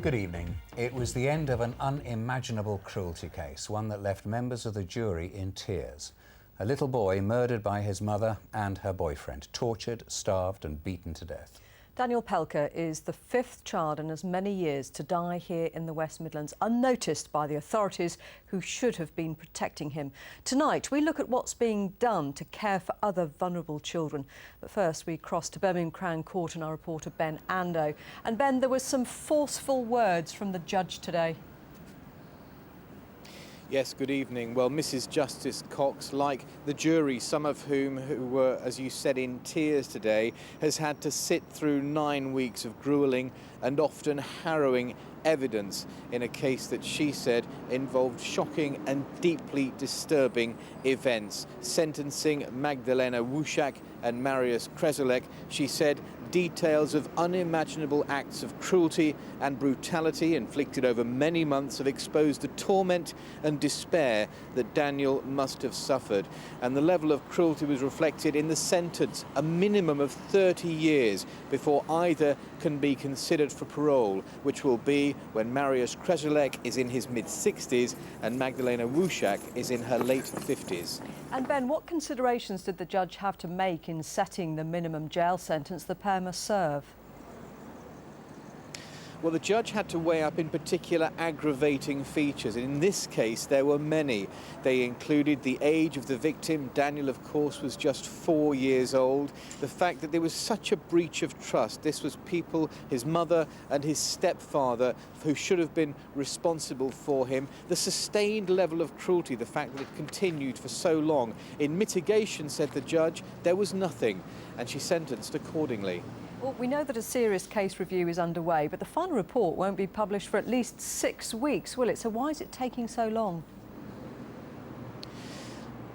Good evening. It was the end of an unimaginable cruelty case, one that left members of the jury in tears. A little boy murdered by his mother and her boyfriend, tortured, starved and beaten to death. Daniel Pelka is the fifth child in as many years to die here in the West Midlands, unnoticed by the authorities who should have been protecting him. Tonight, we look at what's being done to care for other vulnerable children. But first, we cross to Birmingham Crown Court and our reporter Ben Ando. And Ben, there was some forceful words from the judge today. Yes, good evening. Well, Mrs. Justice Cox, like the jury, some of whom who were, as you said, in tears today, has had to sit through 9 weeks of gruelling and often harrowing evidence in a case that she said involved shocking and deeply disturbing events. Sentencing Magdalena Wuszak and Mariusz Kresolek, she said, details of unimaginable acts of cruelty and brutality inflicted over many months have exposed the torment and despair that Daniel must have suffered. And the level of cruelty was reflected in the sentence, a minimum of 30 years before either can be considered for parole, which will be when Mariusz Kresolek is in his mid-60s and Magdalena Wuszak is in her late 50s. And Ben, what considerations did the judge have to make in setting the minimum jail sentence the pair must serve? Well, the judge had to weigh up in particular aggravating features. In this case, there were many. They included the age of the victim. Daniel, of course, was just 4 years old. The fact that there was such a breach of trust. This was people, his mother and his stepfather, who should have been responsible for him. The sustained level of cruelty, the fact that it continued for so long. In mitigation, said the judge, there was nothing, and she sentenced accordingly. Well, we know that a serious case review is underway, but the final report won't be published for at least 6 weeks, will it? So why is it taking so long?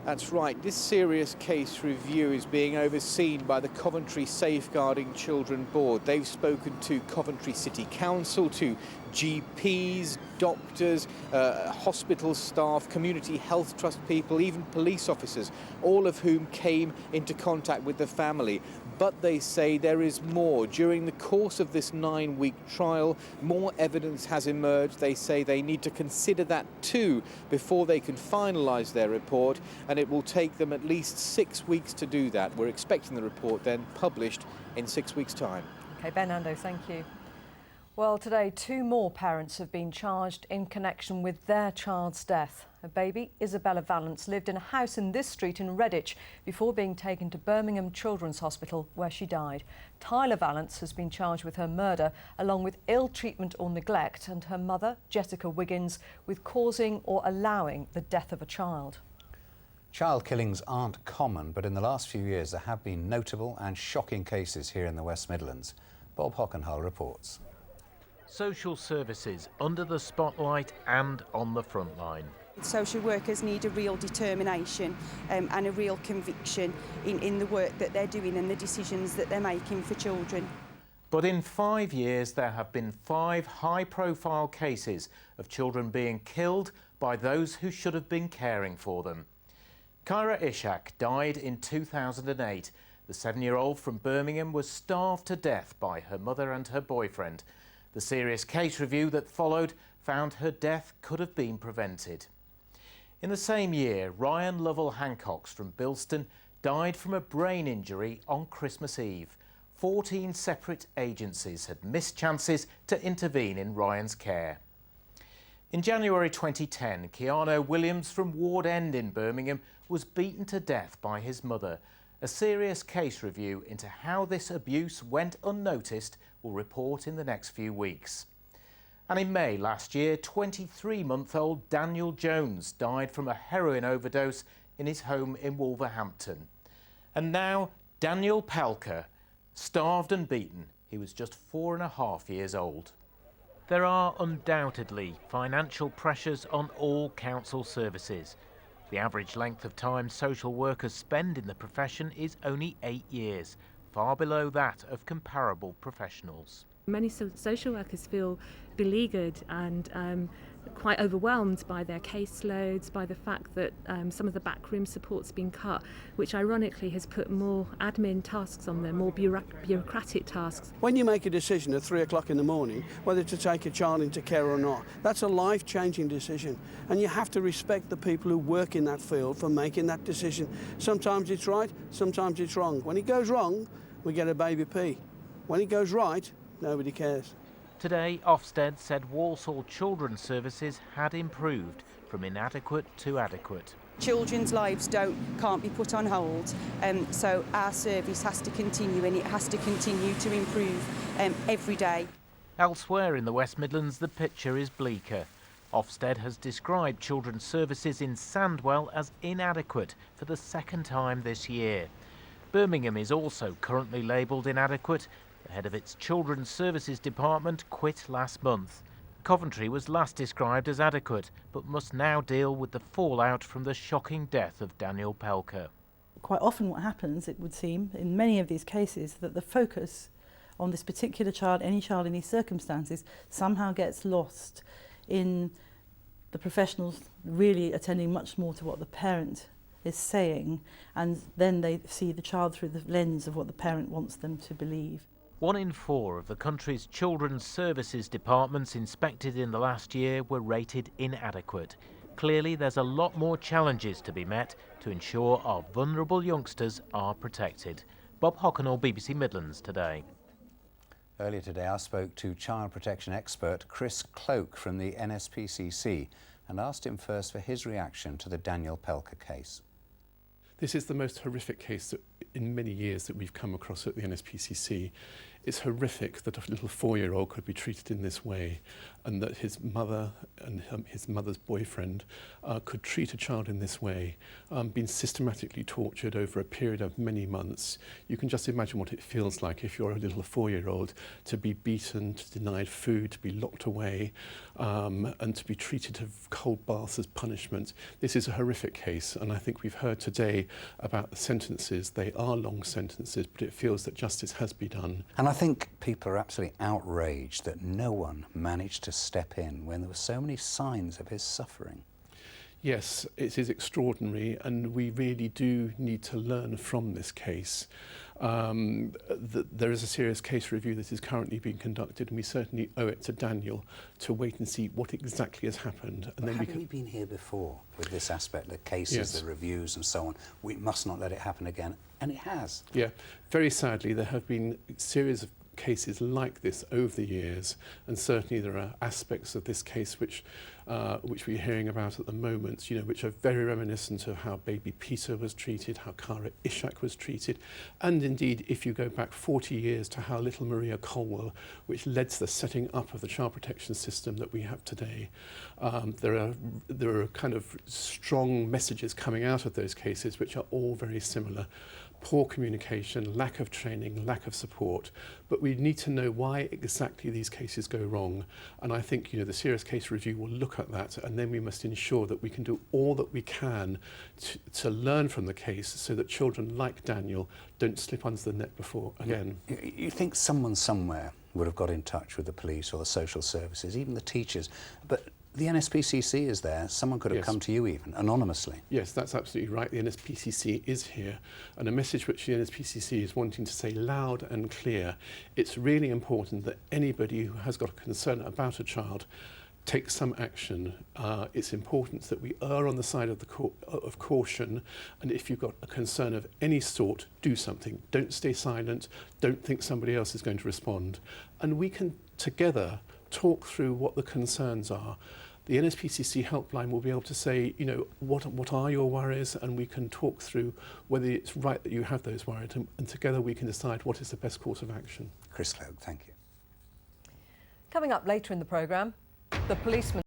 That's right. This serious case review is being overseen by the Coventry Safeguarding Children Board. They've spoken to Coventry City Council, to GPs, doctors, hospital staff, community health trust people, even police officers, all of whom came into contact with the family. But they say there is more. During the course of this 9-week trial, more evidence has emerged. They say they need to consider that too before they can finalise their report, and it will take them at least 6 weeks to do that. We're expecting the report then published in 6 weeks' time. OK, Ben Ando, thank you. Well, today, 2 more parents have been charged in connection with their child's death. A baby, Isabella Valance, lived in a house in this street in Redditch before being taken to Birmingham Children's Hospital, where she died. Tyler Valance has been charged with her murder, along with ill treatment or neglect, and her mother, Jessica Wiggins, with causing or allowing the death of a child. Child killings aren't common, but in the last few years there have been notable and shocking cases here in the West Midlands. Bob Hockenhull reports. Social services under the spotlight and on the front line. Social workers need a real determination and a real conviction in the work that they're doing and the decisions that they're making for children. But in 5 years there have been 5 high-profile cases of children being killed by those who should have been caring for them. Kyra Ishak died in 2008. The 7-year-old from Birmingham was starved to death by her mother and her boyfriend. The serious case review that followed found her death could have been prevented. In the same year, Ryan Lovell Hancocks from Bilston died from a brain injury on Christmas Eve. 14 separate agencies had missed chances to intervene in Ryan's care. In January 2010, Keanu Williams from Ward End in Birmingham was beaten to death by his mother. A serious case review into how this abuse went unnoticed will report in the next few weeks. And in May last year, 23-month-old Daniel Jones died from a heroin overdose in his home in Wolverhampton. And now Daniel Pelka, starved and beaten. He was just 4.5 years old. There are undoubtedly financial pressures on all council services. The average length of time social workers spend in the profession is only 8 years, far below that of comparable professionals. Many social workers feel beleaguered and quite overwhelmed by their caseloads, by the fact that some of the backroom support's been cut, which ironically has put more admin tasks on them, more bureaucratic tasks. When you make a decision at 3 o'clock in the morning whether to take a child into care or not, that's a life-changing decision, and you have to respect the people who work in that field for making that decision. Sometimes it's right, sometimes it's wrong. When it goes wrong, we get a baby P. When it goes right, nobody cares. Today, Ofsted said Walsall Children's Services had improved from inadequate to adequate. Children's lives can't be put on hold, so our service has to continue, and it has to continue to improve every day. Elsewhere in the West Midlands, the picture is bleaker. Ofsted has described Children's Services in Sandwell as inadequate for the second time this year. Birmingham is also currently labelled inadequate. The head of its Children's Services Department quit last month. Coventry was last described as adequate, but must now deal with the fallout from the shocking death of Daniel Pelka. Quite often what happens, it would seem, in many of these cases, that the focus on this particular child, any child in these circumstances, somehow gets lost in the professionals really attending much more to what the parent is saying, and then they see the child through the lens of what the parent wants them to believe. 1 in 4 of the country's children's services departments inspected in the last year were rated inadequate. Clearly, there's a lot more challenges to be met to ensure our vulnerable youngsters are protected. Bob Hockenall, BBC Midlands Today. Earlier today, I spoke to child protection expert Chris Cloak from the NSPCC and asked him first for his reaction to the Daniel Pelka case. This is the most horrific case that in many years that we've come across at the NSPCC. It's horrific that a little 4-year-old could be treated in this way, and that his mother and his mother's boyfriend could treat a child in this way, being systematically tortured over a period of many months. You can just imagine what it feels like if you're a little 4-year-old to be beaten, to denied food, to be locked away, and to be treated to cold baths as punishment. This is a horrific case, and I think we've heard today about the sentences. They are long sentences, but it feels that justice has been done. And I think people are absolutely outraged that no one managed to step in when there were so many signs of his suffering. Yes, it is extraordinary, and we really do need to learn from this case. There is a serious case review that is currently being conducted, and we certainly owe it to Daniel to wait and see what exactly has happened. And then haven't we been here before with this aspect, the cases, yes, the reviews and so on? We must not let it happen again, and it has. Yeah, very sadly there have been a series of cases like this over the years, and certainly there are aspects of this case which we're hearing about at the moment, which are very reminiscent of how baby Peter was treated, how Cara Ishak was treated, and indeed if you go back 40 years to how little Maria Colwell, which led to the setting up of the child protection system that we have today. There are kind of strong messages coming out of those cases which are all very similar. Poor communication, lack of training, lack of support, but we need to know why exactly these cases go wrong. And I think the serious case review will look at that, and then we must ensure that we can do all that we can to learn from the case so that children like Daniel don't slip under the net before again. You think someone somewhere would have got in touch with the police or the social services, even the teachers, but the NSPCC is there. Someone could have Yes. come to you even, anonymously. Yes, that's absolutely right. The NSPCC is here, and a message which the NSPCC is wanting to say loud and clear. It's really important that anybody who has got a concern about a child take some action. It's important that we err on the side of caution, and if you've got a concern of any sort, do something. Don't stay silent. Don't think somebody else is going to respond. And we can together talk through what the concerns are. The NSPCC helpline will be able to say, what are your worries, and we can talk through whether it's right that you have those worries, and together we can decide what is the best course of action. Chris Cloak, thank you. Coming up later in the programme, the policeman